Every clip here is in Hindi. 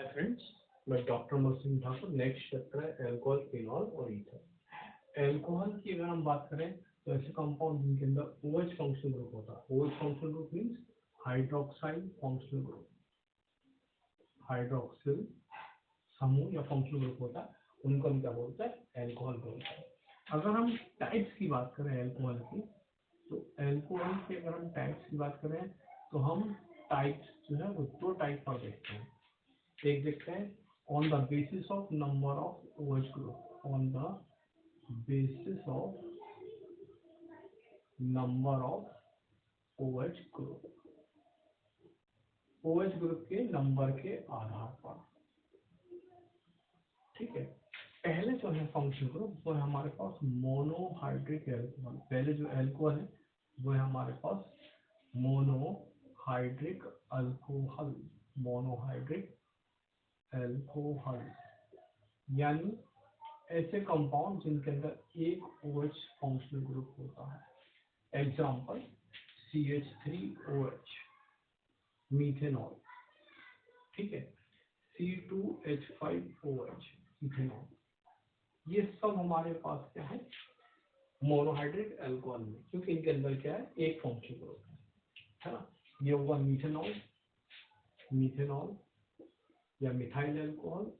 हाय फ्रेंड्स, मैं डॉक्टर मसीम ठाकुर। नेक्स्ट चैप्टर है अल्कोहल, फिनॉल और ईथर। अल्कोहल की अगर हम बात करें तो ऐसे कंपाउंड जिनके अंदर OH फंक्शनल ग्रुप होता है। OH functional group means hydroxyl functional group, hydroxyl समूह या फंक्शनल ग्रुप होता है, उनको हम क्या बोलते हैं? अल्कोहल बोलते हैं। अगर हम टाइप्स की बात करें अल्कोहल की, तो अल्कोहल के अगर हम टाइप्स की बात करें तो हम टाइप्स जो है वो दो टाइप पर देखते हैं। एक देखते हैं on the basis of number of OH group, on the basis of number of OH group, OH group के नंबर के आधार पर। ठीक है, पहले जो है फंक्शन ग्रुप वो है हमारे पास मोनोहाइड्रिक एल्कोहल। पहले जो एल्कोहल है वो है हमारे पास मोनोहाइड्रिक अल्कोहल, मोनोहाइड्रिक एल्कोहल, यानी ऐसे कंपाउंड जिनके अंदर एक OH फंक्शनल ग्रुप होता है। एग्जाम्पल CH3OH मीथेनॉल, ठीक है, C2H5OH इथेनॉल, ये सब हमारे पास क्या है? मोनोहाइड्रिक अल्कोहल में, क्योंकि इनके अंदर क्या है? एक फंक्शनल ग्रुप है ना। ये होगा मीथेनॉल, मीथेनॉल या मिथाइल अल्कोहल,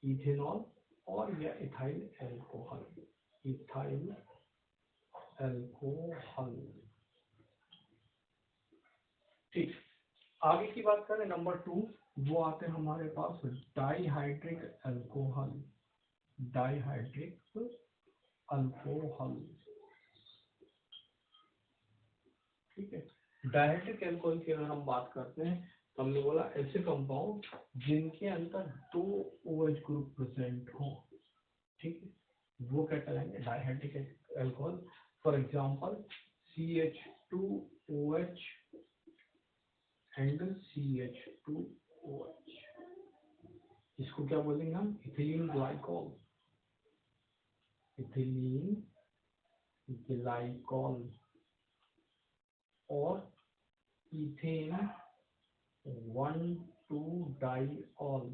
इथेनॉल और या इथाइल अल्कोहल, इथाइल अल्कोहल। ठीक, आगे की बात करें नंबर 2, वो आते हैं हमारे पास डाइहाइड्रिक अल्कोहल, डाइहाइड्रिक अल्कोहल। ठीक है, डाइहाइड्रिक अल्कोहल की अगर हम बात करते हैं तो हमने बोला ऐसे कंपाउंड जिनके अंदर दो OH ग्रुप प्रेजेंट हो, ठीक है, वो क्या कहलाएंगे? Dihydric alcohol. For example CH2OH and CH2OH, इसको क्या बोलेंगे हम? इथिलीन ग्लाइकॉल, इथिलीन ग्लाइकॉल और इथेन 1,2-डाइऑल।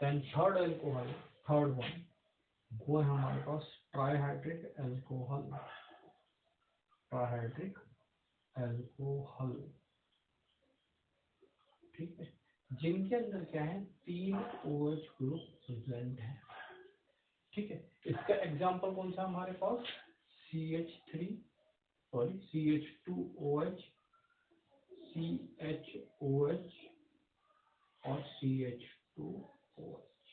Then third alcohol, third one, वो है हमारे पास ट्राइहाइड्रिक अल्कोहल, ट्राइहाइड्रिक अल्कोहल। ठीक है, जिनके अंदर क्या है? 3 OH ग्रुप प्रेजेंट है। ठीक है, इसका एग्जांपल कौन सा हमारे पास? CH2OH, CHOH और CH2OH,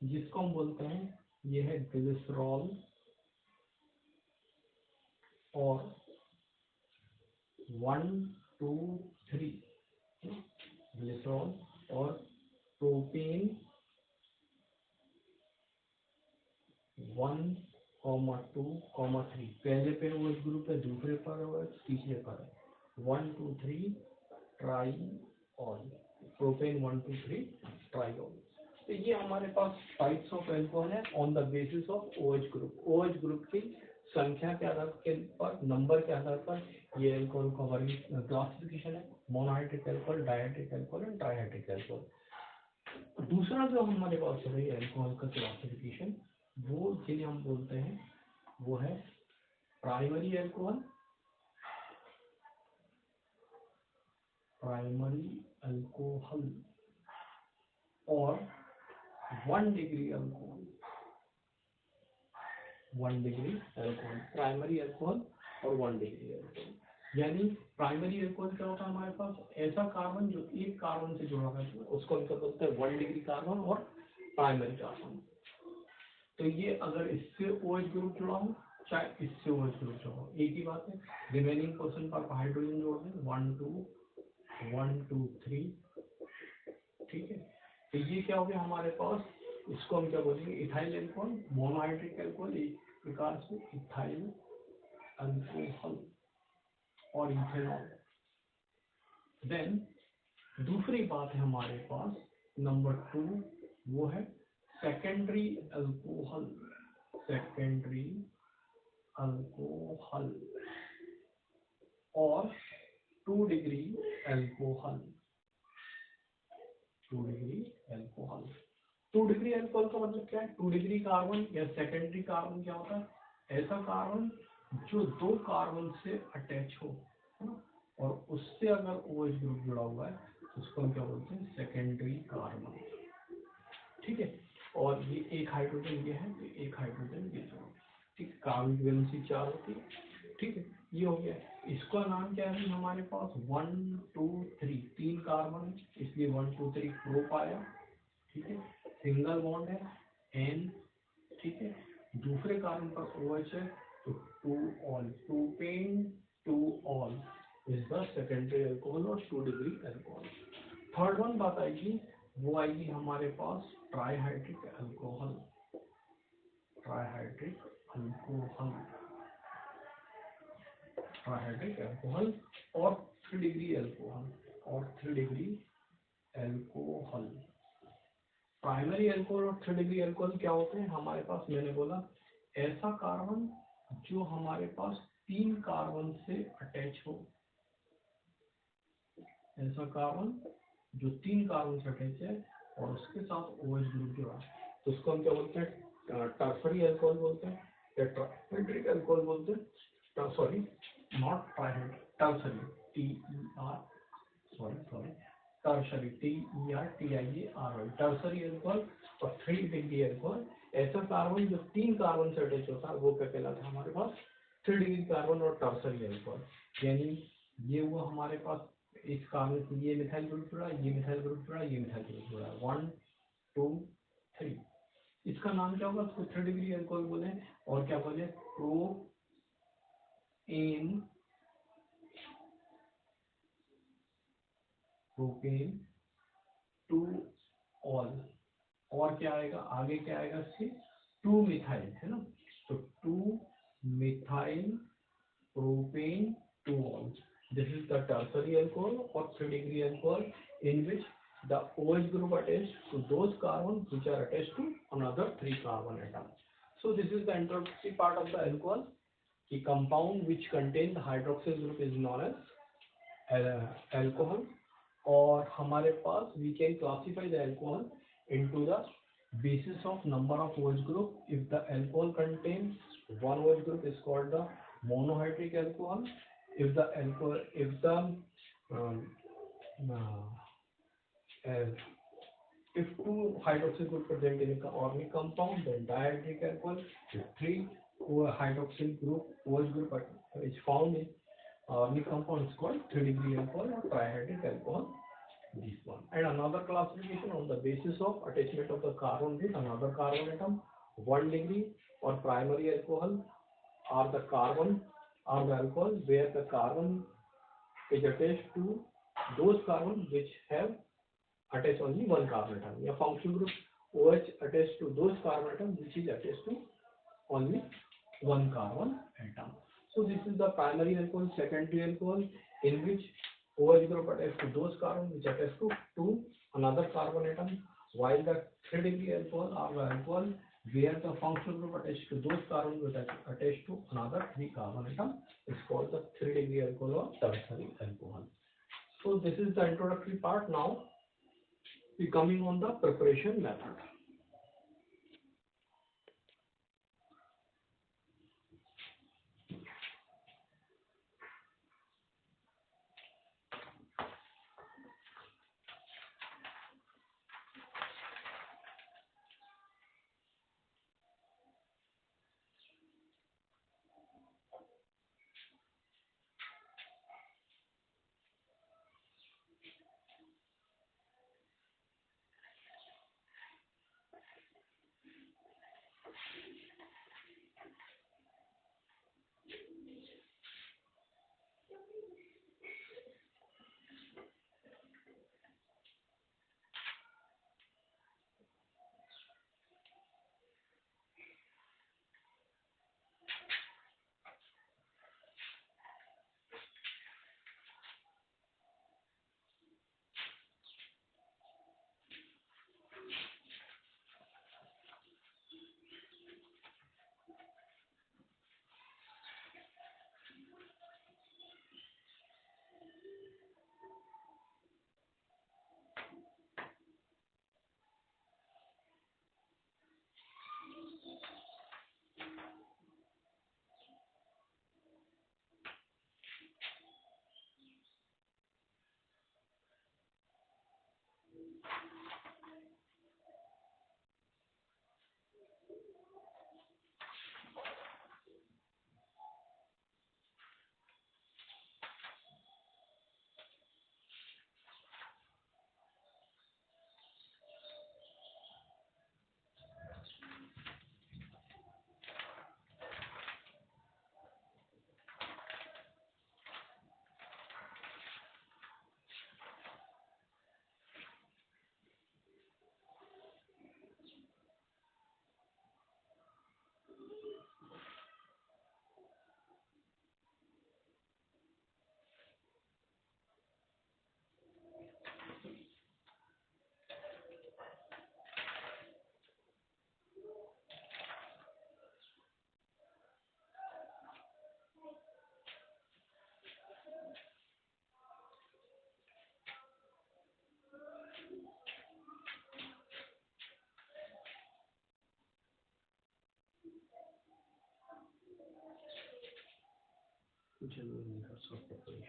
जिसको हम बोलते हैं ये है ग्लिसरॉल और 1,2,3, ग्लिसरॉल और प्रोपेन 1,2,3। पहले पे OH ग्रुप है, दूसरे पर OH, तीसरे पर है 1,2,3 ट्राइऑल, प्रोपेन 1,2,3 ट्राइऑल। तो ये हमारे पास टाइप्स ऑफ अल्कोहल है on the basis of OH group. OH group की संख्या के आधार पर, नंबर के आधार पर ये अल्कोहल का वर्गीकरण, क्लासिफिकेशन है। Monohydric alcohol, dihydric alcohol and trihydric alcohol. दूसरा जो हमारे पास है अल्कोहल का क्लासिफिकेशन, वो जिन्हें हम बोलते हैं वो है प्राइमरी अल्कोहल, प्राइमरी अल्कोहल और 1 degree alcohol, 1 degree alcohol, primary alcohol और 1 डिग्री अल्कोहल। यानी प्राइमरी अल्कोहल क्या होता है हमारे पास? ऐसा कार्बन जो एक कार्बन से जुड़ा रहता है, उसको हम क्या बोलते हैं? 1 डिग्री कार्बन और प्राइमरी कार्बन। तो ये अगर इससे OH ग्रुप जुड़ा हो, चाहे इससे OH ग्रुप जुड़ा हो, एक ही बात है। रिमेनिंग पोर्शन पर हाइड्रोजन जोड़ दें, 1 2 3। ठीक है, तो ये क्या हो गया हमारे पास? इसको हम क्या बोलेंगे? इथाइल अल्कोहल, मोनोहाइड्रिक अल्कोहल, एक प्रकार से इथाइल अल्कोहल और इथेनॉल। देन दूसरी बात है हमारे पास नंबर 2, वो है सेकेंडरी अल्कोहल, सेकेंडरी अल्कोहल और 2 degree alcohol, 2 degree alcohol. 2 degree alcohol का मतलब क्या है? 2 डिग्री कार्बन या सेकेंडरी कार्बन क्या होता है? ऐसा कार्बन जो 2 कार्बन से अटैच हो, है ना, और उससे अगर OH ग्रुप जुड़ा हुआ है उसको हम क्या बोलते हैं? Secondary carbon. ठीक है, और ये एक हाइड्रोजन ये है, तो एक हाइड्रोजन ये जो, ठीक, कार्बन की वैलेंसी 4 होती है। ठीक है, ये हो गया। इसका नाम क्या है हमारे पास? 1 2 3, 3 कार्बन, इसलिए 1 2 3 प्रोप आया। ठीक है, सिंगल बॉन्ड है N। ठीक है, दूसरे कार्बन पर OH है, तो 2 all, 2 2 all is the secondary alcohol और 2 डिग्री अल्कोहल। थर्ड वन बात आएगी, वो आएगी हमारे पास trihydric alcohol, trihydric alcohol, trihydric alcohol और 3 डिग्री अल्कोहल, और 3 डिग्री अल्कोहल। प्राइमरी अल्कोहल और 3 डिग्री अल्कोहल क्या होते हैं हमारे पास? मैंने बोला ऐसा कार्बन जो हमारे पास 3 कार्बन से अटैच हो, ऐसा कार्बन जो 3 कार्बन से अटैच है और उसके साथ OH ग्रुप जुड़ा है, तो उसको हम क्या बोलते हैं? टर्सरी अल्कोहल बोलते हैं या ट्राईहाइड्रिक अल्कोहल बोलते हैं। Sorry, not trihydric, tertiary, tertiary, TERTIARY, tertiary alcohol और 3 डिग्री अल्कोहल। ऐसा कार्बन जो 3 कार्बन से अटैच होता है वो क्या कहलाता है हमारे पास? 3 डिग्री कार्बन और टर्सरी अल्कोहल। यानी ये हुआ हमारे पास, इस कार्बन से ये मिथाइल ग्रुप जुड़ा, ये मिथाइल ग्रुप जुड़ा, ये मिथाइल ग्रुप जुड़ा, 1 2 3। इसका नाम क्या होगा? उसको 3 डिग्री अल्कोहल बोले, और क्या बोले? प्रोपेन 2 ऑल, और क्या आएगा आगे? क्या आएगा इससे? 2 मिथाइल, है ना, तो 2 methyl propane 2 all. This is the tertiary alcohol or 3 degree alcohol in which the OH group attached to those carbons which are attached to another 3 carbon atom. So this is the introductory part of the alcohol. The compound which contains the hydroxyl group is known as alcohol. और हमारे पास we can classify the alcohol into the basis of number of OH group. If the alcohol contains one OH group is called the monohydric alcohol. If the alcohol, if 2 hydroxyl group present in an organic compound, then dihydric alcohol. If 3 hydroxyl group OH group is found in organic compound, is called 3 degree alcohol or trihydric alcohol. This one. And another classification on the basis of attachment of the carbon with another carbon atom, 1 degree or primary alcohol are the carbon or the alcohol where the carbon is attached to those carbon which have attached only one carbon atom. या functional group OH attached to those carbon atom which is attached to only one carbon atom. So this is the primary alcohol, secondary alcohol in which OH group attached to those carbon which attached to another carbon atom, while the 3 degree alcohol or the alcohol where the functional group attached to those carbon which attached to another 3 carbon atom is called the 3 degree alcohol or tertiary alcohol. So this is the introductory part. Now we coming on the preparation method. general methods of preparation.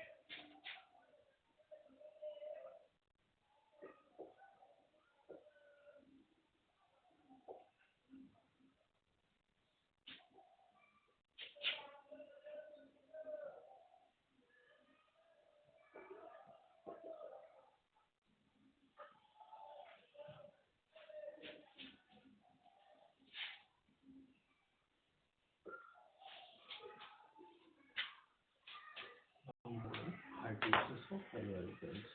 Hydrolysis of haloalkanes.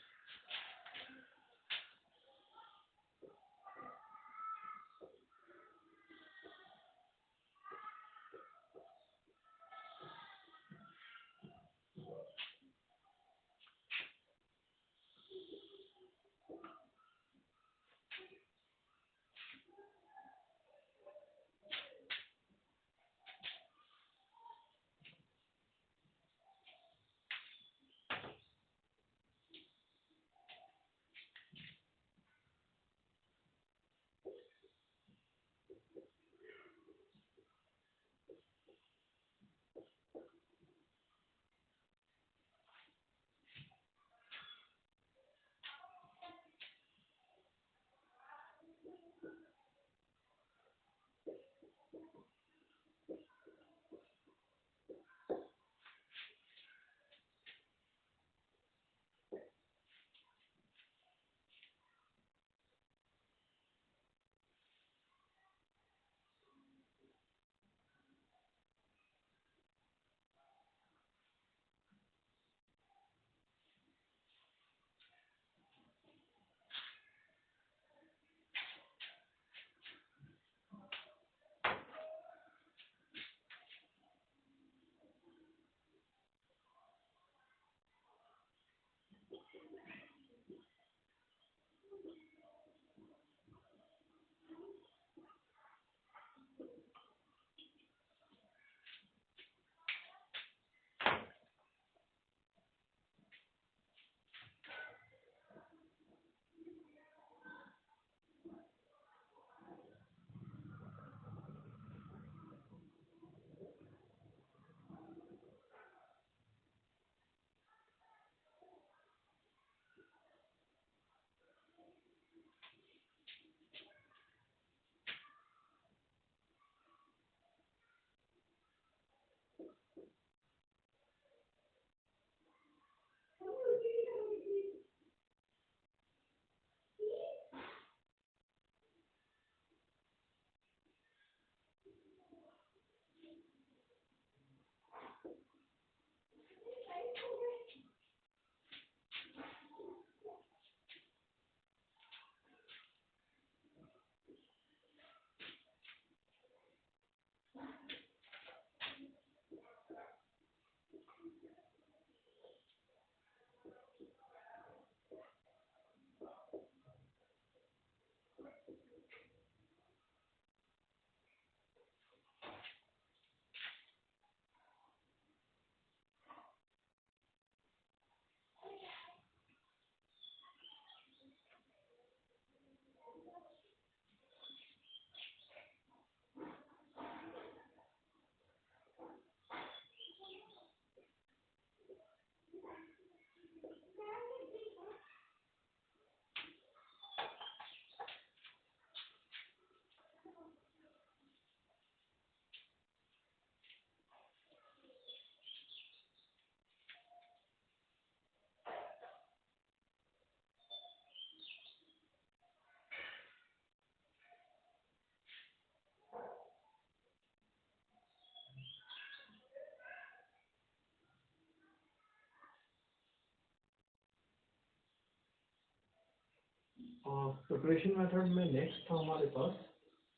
Preparation method में नेक्स्ट था हमारे पास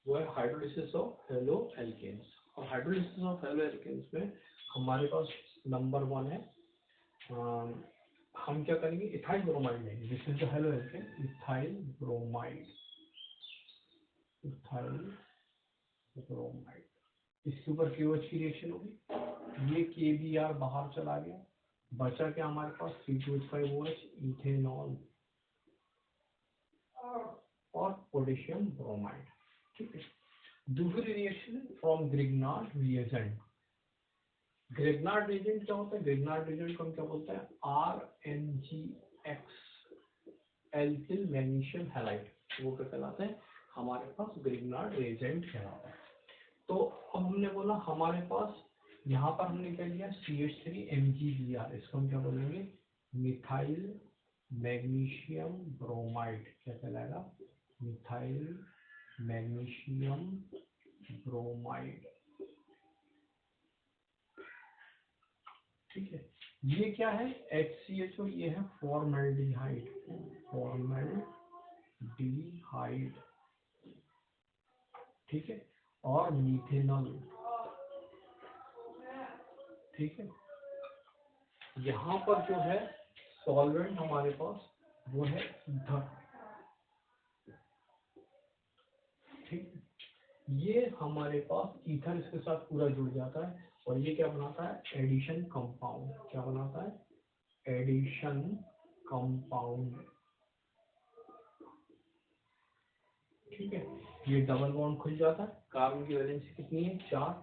वो है हाइड्रोलिसिस ऑफ हेलो एल्केन्स। और हाइड्रोलिसिस ऑफ हेलो एल्केन्स में हमारे पास नंबर 1 है, हम क्या करेंगे, इथाइल ब्रोमाइड लेंगे। This is the halo alkane, ethyl bromide. Ethyl bromide, इसके ऊपर KOH की रिएक्शन होगी, ये KBr बाहर चला गया, बचा क्या हमारे पास C2H5OH इथेनॉल और पोटेशियम ब्रोमाइड। ठीक है, दूसरी reaction from Grignard reagent. Grignard reagent क्या होता है? ग्रिग्नार्ड रिएजेंट को हम क्या बोलते हैं? RNGX एल्किल मैग्नीशियम हैलाइड, वो क्या कहलाते हैं? हमारे पास ग्रिग्नार्ड रिएजेंट कहलाता है। तो अब हमने बोला हमारे पास यहाँ पर हमने क्या लिया? CH3MgBr, इसको हम क्या बोलेंगे? Methyl magnesium bromide. क्या कहलाएगा? Methyl magnesium bromide. ठीक है, ये क्या है? HCHO, ये है फॉर्मल्डिहाइड। फॉर्मल्डिहाइड, ठीक है, और मीथेनॉल। ठीक है, यहाँ पर जो है सॉल्वेंट हमारे पास वो है ईथर। ठीक है, ये हमारे पास ईथर इसके साथ पूरा जुड़ जाता है और ये क्या बनाता है? Addition compound. क्या बनाता है? Addition compound. ठीक है, ये डबल बॉन्ड खुल जाता है। कार्बन की वैलेंसी कितनी है? 4।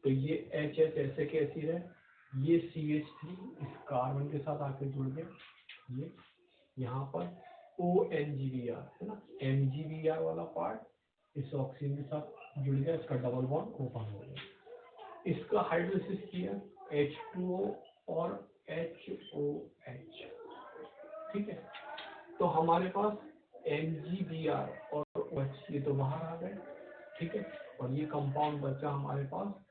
तो ये HS ऐसे के एसिड है, ये CH3 इस कार्बन के साथ आकर जुड़ गया, ये यहाँ पर ONGBr है ना, MgBr वाला पार्ट इस ऑक्सीजन के साथ जुड़ गया, इसका डबल बॉन्ड ओपन हो गया, इसका हाइड्रोलिसिस किया H2O और HOH। ठीक है, तो हमारे पास MgBr और OH ये तो बाहर आ गए। ठीक है, और ये कंपाउंड बचा हमारे पास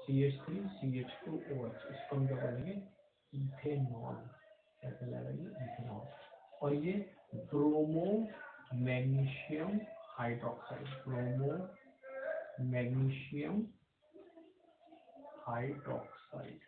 CH3 CH2OH, इसको हम क्या बोलेंगे? इथेनॉल। क्या कहलाएगा? ये इथेनॉल। और ये bromo magnesium hydroxide, bromo magnesium hydroxide.